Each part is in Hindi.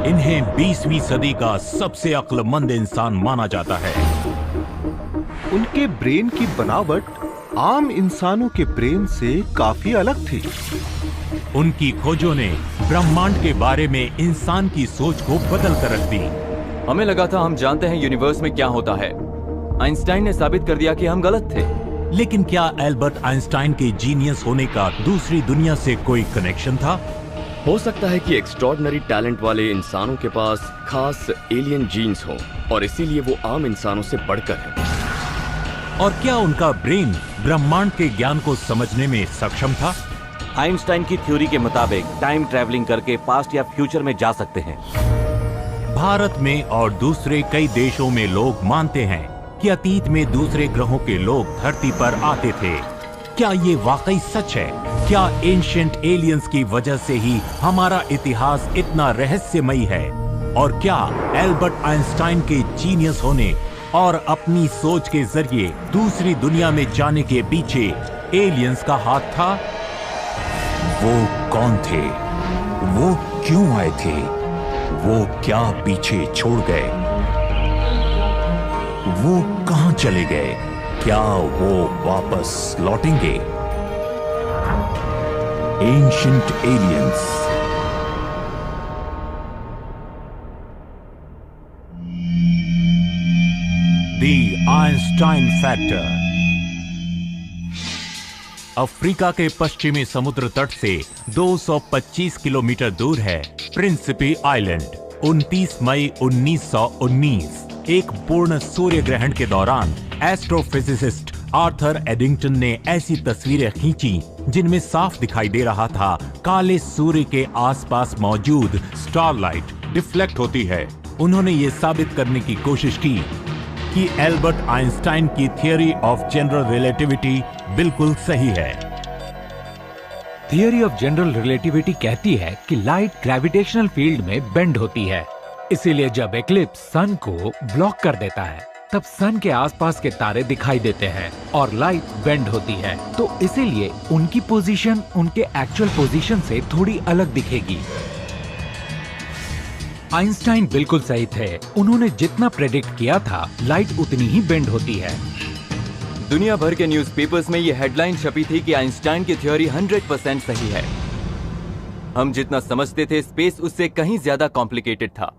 इन्हें 20वीं सदी का सबसे अक्लमंद इंसान माना जाता है। उनके ब्रेन की बनावट आम इंसानों के ब्रेन से काफी अलग थी। उनकी खोजों ने ब्रह्मांड के बारे में इंसान की सोच को बदल कर रख दी। हमें लगा था हम जानते हैं यूनिवर्स में क्या होता है। आइंस्टाइन ने साबित कर दिया कि हम गलत थे। लेकिन क्या एल्बर्ट आइंस्टाइन के जीनियस होने का दूसरी दुनिया से कोई कनेक्शन था? हो सकता है कि एक्स्ट्रॉर्डिनरी टैलेंट वाले इंसानों के पास खास एलियन जीन्स हो और इसीलिए वो आम इंसानों से बढ़कर है। और क्या उनका ब्रेन ब्रह्मांड के ज्ञान को समझने में सक्षम था? आइंस्टाइन की थ्योरी के मुताबिक टाइम ट्रैवलिंग करके पास्ट या फ्यूचर में जा सकते हैं। भारत में और दूसरे कई देशों में लोग मानते हैं कि अतीत में दूसरे ग्रहों के लोग धरती पर आते थे। क्या ये वाकई सच है? क्या एंशिएंट एलियंस की वजह से ही हमारा इतिहास इतना रहस्यमयी है? और क्या एल्बर्ट आइंस्टाइन के जीनियस होने और अपनी सोच के जरिए दूसरी दुनिया में जाने के पीछे एलियंस का हाथ था? वो कौन थे? वो क्यों आए थे? वो क्या पीछे छोड़ गए? वो कहां चले गए? क्या वो वापस लौटेंगे? Ancient aliens. The Einstein factor. Africa के पश्चिमी समुद्र तट से 225 किलोमीटर दूर है प्रिंसिपी आइलैंड। 29 मई 1919 एक पूर्ण सूर्य ग्रहण के दौरान एस्ट्रोफिजिसिस्ट आर्थर एडिंगटन ने ऐसी तस्वीरें खींची जिनमें साफ दिखाई दे रहा था काले सूर्य के आसपास मौजूद स्टारलाइट डिफ्लेक्ट होती है। उन्होंने ये साबित करने की कोशिश की कि एल्बर्ट आइंस्टाइन की थियरी ऑफ जनरल रिलेटिविटी बिल्कुल सही है। थियरी ऑफ जनरल रिलेटिविटी कहती है कि लाइट ग्रेविटेशनल फील्ड में बेंड होती है, इसीलिए जब एक्लिप्स सन को ब्लॉक कर देता है तब सन के आसपास के तारे दिखाई देते हैं और लाइट बेंड होती है, तो इसीलिए उनकी पोजीशन उनके एक्चुअल पोजीशन से थोड़ी अलग दिखेगी। आइंस्टाइन बिल्कुल सही थे। उन्होंने जितना प्रेडिक्ट किया था लाइट उतनी ही बेंड होती है। दुनिया भर के न्यूज़पेपर्स में ये हेडलाइन छपी थी कि आइंस्टाइन की थ्योरी 100% सही है। हम जितना समझते थे स्पेस उससे कहीं ज्यादा कॉम्प्लिकेटेड था।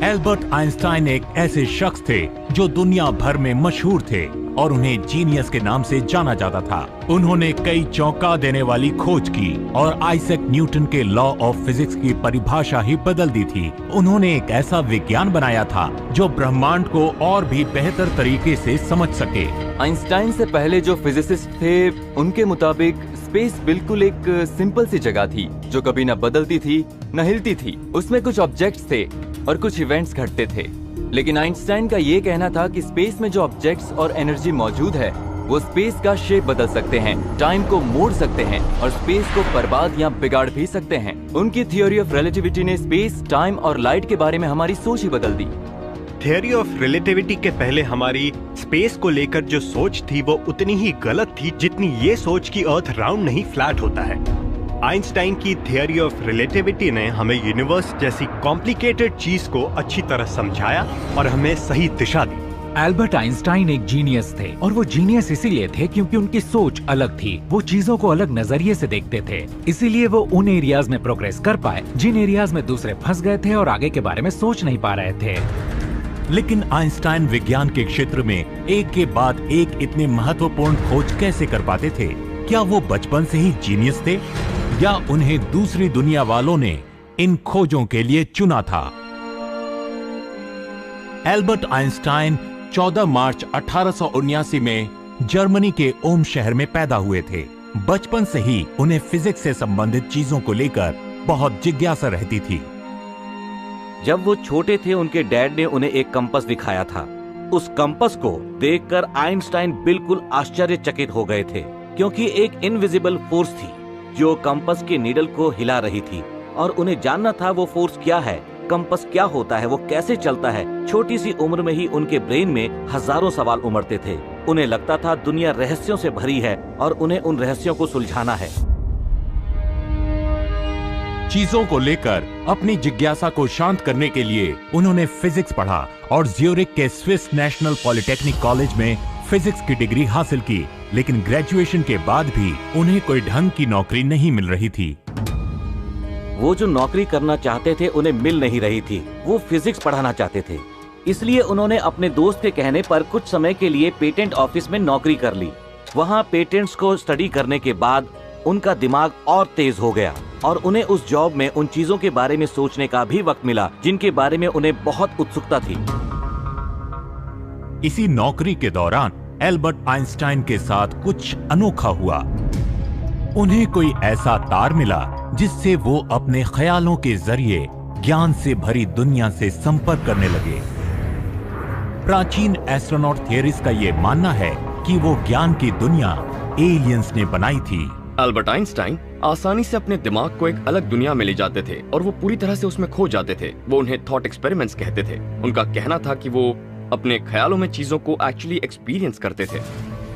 एल्बर्ट आइंस्टाइन एक ऐसे शख्स थे जो दुनिया भर में मशहूर थे और उन्हें जीनियस के नाम से जाना जाता था। उन्होंने कई चौंका देने वाली खोज की और आइजैक न्यूटन के लॉ ऑफ फिजिक्स की परिभाषा ही बदल दी थी। उन्होंने एक ऐसा विज्ञान बनाया था जो ब्रह्मांड को और भी बेहतर तरीके से समझ सके। आइंस्टाइन से पहले जो फिजिसिस्ट थे उनके मुताबिक स्पेस बिल्कुल एक सिंपल सी जगह थी जो कभी न बदलती थी न हिलती थी। उसमें कुछ ऑब्जेक्ट्स थे और कुछ इवेंट्स घटते थे। लेकिन आइंस्टाइन का ये कहना था कि स्पेस में जो ऑब्जेक्ट्स और एनर्जी मौजूद है वो स्पेस का शेप बदल सकते हैं, टाइम को मोड़ सकते हैं और स्पेस को बर्बाद या बिगाड़ भी सकते हैं। उनकी थियोरी ऑफ रिलेटिविटी ने स्पेस, टाइम और लाइट के बारे में हमारी सोच ही बदल दी। थियरी ऑफ रिलेटिविटी के पहले हमारी स्पेस को लेकर जो सोच थी वो उतनी ही गलत थी जितनी ये सोच कि अर्थ राउंड नहीं फ्लैट होता है। आइंस्टाइन की थियरी ऑफ रिलेटिविटी ने हमें यूनिवर्स जैसी कॉम्प्लिकेटेड चीज को अच्छी तरह समझाया और हमें सही दिशा दी। एल्बर्ट आइंस्टाइन एक जीनियस थे और वो जीनियस इसीलिए थे क्योंकि उनकी सोच अलग थी। वो चीजों को अलग नजरिए से देखते थे, इसीलिए वो उन एरियाज में प्रोग्रेस कर पाए जिन एरियाज में दूसरे फंस गए थे और आगे के बारे में सोच नहीं पा रहे थे। लेकिन आइंस्टाइन विज्ञान के क्षेत्र में एक के बाद एक इतने महत्वपूर्ण खोज कैसे कर पाते थे? क्या वो बचपन से ही जीनियस थे या उन्हें दूसरी दुनिया वालों ने इन खोजों के लिए चुना था? एल्बर्ट आइंस्टाइन 14 मार्च 1879 में जर्मनी के ओम शहर में पैदा हुए थे। बचपन से ही उन्हें फिजिक्स से संबंधित चीजों को लेकर बहुत जिज्ञासा रहती थी। जब वो छोटे थे उनके डैड ने उन्हें एक कंपास दिखाया था। उस कंपास को देखकर आइंस्टाइन बिल्कुल आश्चर्यचकित हो गए थे क्योंकि एक इनविजिबल फोर्स थी जो कंपास के नीडल को हिला रही थी और उन्हें जानना था वो फोर्स क्या है, कंपास क्या होता है, वो कैसे चलता है। छोटी सी उम्र में ही उनके ब्रेन में हजारों सवाल उमड़ते थे। उन्हें लगता था दुनिया रहस्यों से भरी है और उन्हें उन रहस्यों को सुलझाना है। चीजों को लेकर अपनी जिज्ञासा को शांत करने के लिए उन्होंने फिजिक्स पढ़ा और ज्यूरिख के स्विस नेशनल पॉलिटेक्निक कॉलेज में फिजिक्स की डिग्री हासिल की, लेकिन ग्रेजुएशन के बाद भी उन्हें कोई ढंग की नौकरी नहीं मिल रही थी। वो जो नौकरी करना चाहते थे उन्हें मिल नहीं रही थी। वो फिजिक्स पढ़ाना चाहते थे, इसलिए उन्होंने अपने दोस्त के कहने पर कुछ समय के लिए पेटेंट ऑफिस में नौकरी कर ली। वहाँ पेटेंट्स को स्टडी करने के बाद उनका दिमाग और तेज हो गया और उन्हें उस जॉब में उन चीजों के बारे में सोचने का भी वक्त मिला जिनके बारे में उन्हें बहुत उत्सुकता थी। इसी नौकरी के दौरान एल्बर्ट आइंस्टाइन के साथ कुछ अनोखा हुआ। उन्हें कोई ऐसा तार मिला जिससे वो अपने ख्यालों के जरिए ज्ञान से भरी दुनिया से संपर्क करने लगे। प्राचीन एस्ट्रोनॉट थियरीज का ये मानना है कि वो ज्ञान की दुनिया एलियंस ने बनाई थी। अल्बर्ट आइंस्टाइन आसानी से अपने दिमाग को एक अलग दुनिया में ले जाते थे और वो पूरी तरह से उसमें खो जाते थे। वो उन्हें थॉट एक्सपेरिमेंट्स कहते थे। उनका कहना था कि वो अपने ख्यालों में चीजों को एक्चुअली एक्सपीरियंस करते थे।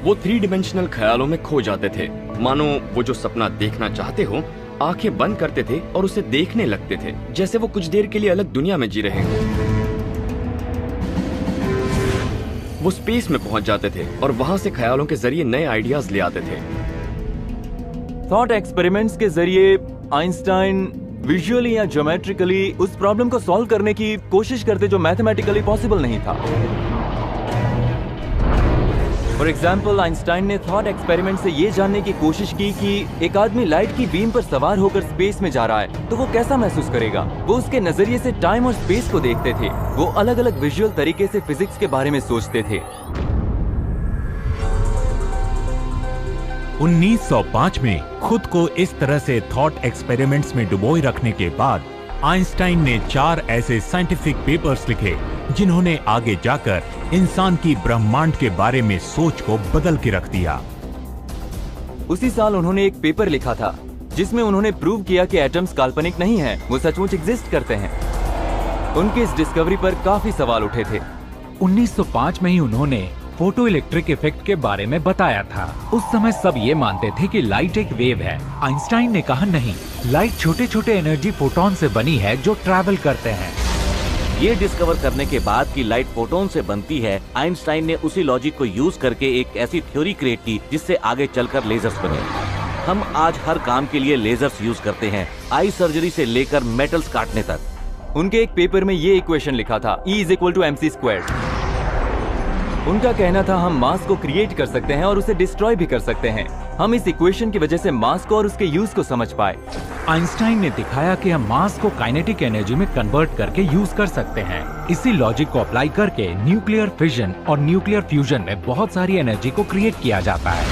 वो 3 डायमेंशनल ख्यालों में खो जाते थे, मानो वो जो सपना देखना चाहते हो आंखें बंद करते थे और उसे देखने लगते थे, जैसे वो कुछ देर के लिए अलग दुनिया में जी रहे हैं। वो स्पेस में पहुंच जाते थे और वहां से ख्यालों के जरिए नए आइडियाज ले आते थे। थॉट एक्सपेरिमेंट्स के जरिए आइंस्टाइन विजुअली या ज्योमेट्रिकली उस प्रॉब्लम को सॉल्व करने की कोशिश करते जो मैथमेटिकली पॉसिबल नहीं था। फॉर एग्जाम्पल, आइंस्टाइन ने थॉट एक्सपेरिमेंट से ये जानने की कोशिश की कि एक आदमी लाइट की बीम पर सवार होकर स्पेस में जा रहा है तो वो कैसा महसूस करेगा। वो उसके नजरिए से टाइम और स्पेस को देखते थे। वो अलग अलग विजुअल तरीके से फिजिक्स के बारे में सोचते थे। 1905 में खुद को इस तरह से थॉट एक्सपेरिमेंट्स में डुबोए रखने के बाद आइंस्टाइन ने 4 ऐसे साइंटिफिक पेपर्स लिखे जिन्होंने आगे जाकर इंसान की ब्रह्मांड के बारे में सोच को बदल के रख दिया। उसी साल उन्होंने एक पेपर लिखा था जिसमें उन्होंने प्रूव किया कि एटम्स काल्पनिक नहीं हैं, वो सचमुच एग्जिस्ट करते हैं। उनकी इस डिस्कवरी पर काफी सवाल उठे थे। 1905 में ही उन्होंने फोटो इलेक्ट्रिक इफेक्ट के बारे में बताया था। उस समय सब ये मानते थे कि लाइट एक वेव है। आइंस्टाइन ने कहा नहीं, लाइट छोटे छोटे एनर्जी फोटोन से बनी है जो ट्रैवल करते हैं। ये डिस्कवर करने के बाद कि लाइट फोटोन से बनती है, आइंस्टाइन ने उसी लॉजिक को यूज करके एक ऐसी थ्योरी क्रिएट की जिससे आगे चलकर लेजर्स बने। हम आज हर काम के लिए लेजर्स यूज करते हैं, आई सर्जरी से लेकर मेटल्स काटने तक। उनके एक पेपर में ये इक्वेशन लिखा था, E = mc²। उनका कहना था हम मास को क्रिएट कर सकते हैं और उसे डिस्ट्रॉय भी कर सकते हैं। हम इस इक्वेशन की वजह से मास को और उसके यूज को समझ पाए। आइंस्टाइन ने दिखाया कि हम मास को काइनेटिक एनर्जी में कन्वर्ट करके यूज कर सकते हैं। इसी लॉजिक को अप्लाई करके न्यूक्लियर फिजन और न्यूक्लियर फ्यूजन में बहुत सारी एनर्जी को क्रिएट किया जाता है।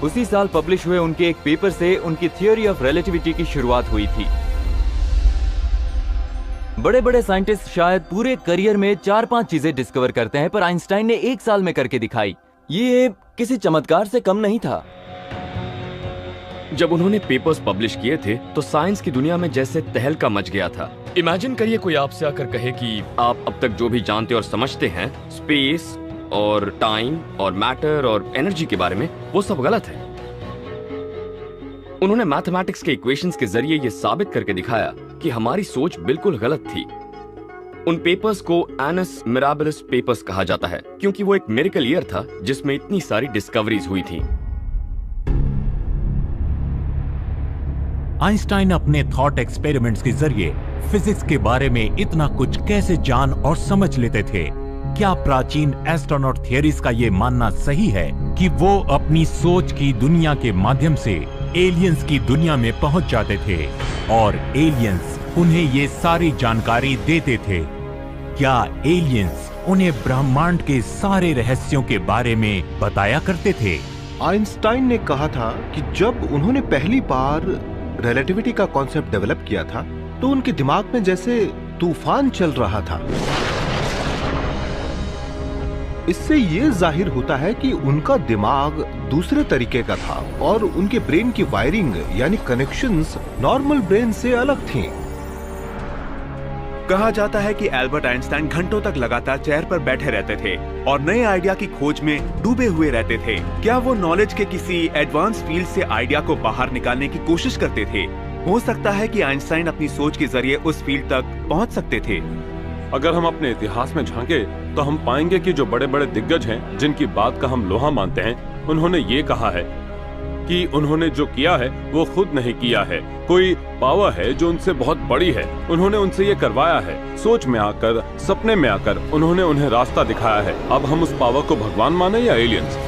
उसी साल पब्लिश हुए उनके एक पेपर से उनकी थियोरी ऑफ रिलेटिविटी की शुरुआत हुई थी। बड़े बड़े साइंटिस्ट शायद पूरे करियर में 4-5 चीजें डिस्कवर करते हैं, पर आइंस्टाइन ने 1 साल में करके दिखाई। ये किसी चमत्कार से कम नहीं था। जब उन्होंने पेपर्स पब्लिश किए थे तो साइंस की दुनिया में जैसे तहलका मच गया था। इमेजिन करिए कोई आपसे आकर कहे कि आप अब तक जो भी जानते और समझते हैं स्पेस और टाइम और मैटर और एनर्जी के बारे में, वो सब गलत है। उन्होंने मैथमेटिक्स के इक्वेशंस के जरिए ये साबित करके दिखाया कि हमारी सोच बिल्कुल गलत थी। उन पेपर्स को एनस मिराबिलिस पेपर्स कहा जाता है क्योंकि वो एक मिरेकल ईयर था जिसमें इतनी सारी डिस्कवरीज हुई थी। आइंस्टाइन अपने थॉट एक्सपेरिमेंट्स के जरिए फिजिक्स के बारे में इतना कुछ कैसे जान और समझ लेते थे? क्या प्राचीन एस्ट्रोनॉट थियरीज का ये मानना सही है कि वो अपनी सोच की दुनिया के माध्यम से एलियंस की दुनिया में पहुंच जाते थे और एलियंस उन्हें ये सारी जानकारी देते थे? क्या एलियंस उन्हें ब्रह्मांड के सारे रहस्यों के बारे में बताया करते थे? आइंस्टाइन ने कहा था कि जब उन्होंने पहली बार रिलेटिविटी का कॉन्सेप्ट डेवलप किया था तो उनके दिमाग में जैसे तूफान चल रहा था। इससे ये जाहिर होता है कि उनका दिमाग दूसरे तरीके का था और उनके ब्रेन की वायरिंग यानी कनेक्शंस नॉर्मल ब्रेन से अलग थी। कहा जाता है कि एल्बर्ट आइंस्टाइन घंटों तक लगातार चेयर पर बैठे रहते थे और नए आइडिया की खोज में डूबे हुए रहते थे। क्या वो नॉलेज के किसी एडवांस फील्ड से आइडिया को बाहर निकालने की कोशिश करते थे? हो सकता है कि आइंस्टाइन अपनी सोच के जरिए उस फील्ड तक पहुंच सकते थे। अगर हम अपने इतिहास में झांके तो हम पाएंगे कि जो बड़े बड़े दिग्गज हैं, जिनकी बात का हम लोहा मानते हैं, उन्होंने ये कहा है कि उन्होंने जो किया है वो खुद नहीं किया है। कोई पावर है जो उनसे बहुत बड़ी है, उन्होंने उनसे ये करवाया है। सोच में आकर, सपने में आकर उन्होंने उन्हें रास्ता दिखाया है। अब हम उस पावर को भगवान माने या एलियंस?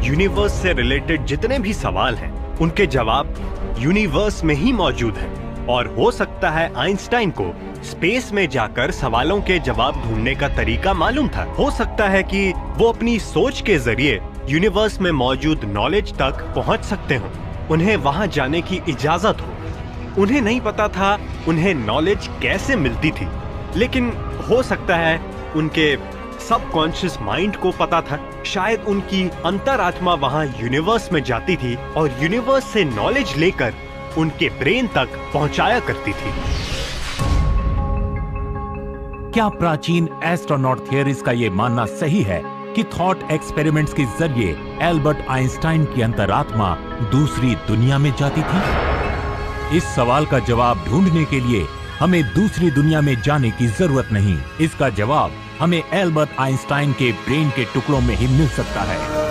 यूनिवर्स से रिलेटेड जितने भी सवाल हैं, उनके जवाब यूनिवर्स में ही मौजूद हैं। और हो सकता है आइंस्टाइन को स्पेस में जाकर सवालों के जवाब ढूंढने का तरीका मालूम था। हो सकता है कि वो अपनी सोच के जरिए यूनिवर्स में मौजूद नॉलेज तक पहुंच सकते हो, उन्हें वहां जाने की इजाजत हो। उन्हें नहीं पता था उन्हें नॉलेज कैसे मिलती थी, लेकिन हो सकता है उनके सबकॉन्शियस माइंड को पता था। शायद उनकी अंतरात्मा वहां यूनिवर्स में जाती थी और यूनिवर्स से नॉलेज लेकर उनके ब्रेन तक पहुंचाया करती थी। क्या प्राचीन एस्ट्रोनॉट थियरीज का ये मानना सही है कि थॉट एक्सपेरिमेंट्स के जरिए एल्बर्ट आइंस्टाइन की अंतरात्मा दूसरी दुनिया में जाती थी? इस सवाल का जवाब ढूंढने के लिए हमें दूसरी दुनिया में जाने की जरूरत नहीं। इसका जवाब हमें एल्बर्ट आइंस्टाइन के ब्रेन के टुकड़ों में ही मिल सकता है।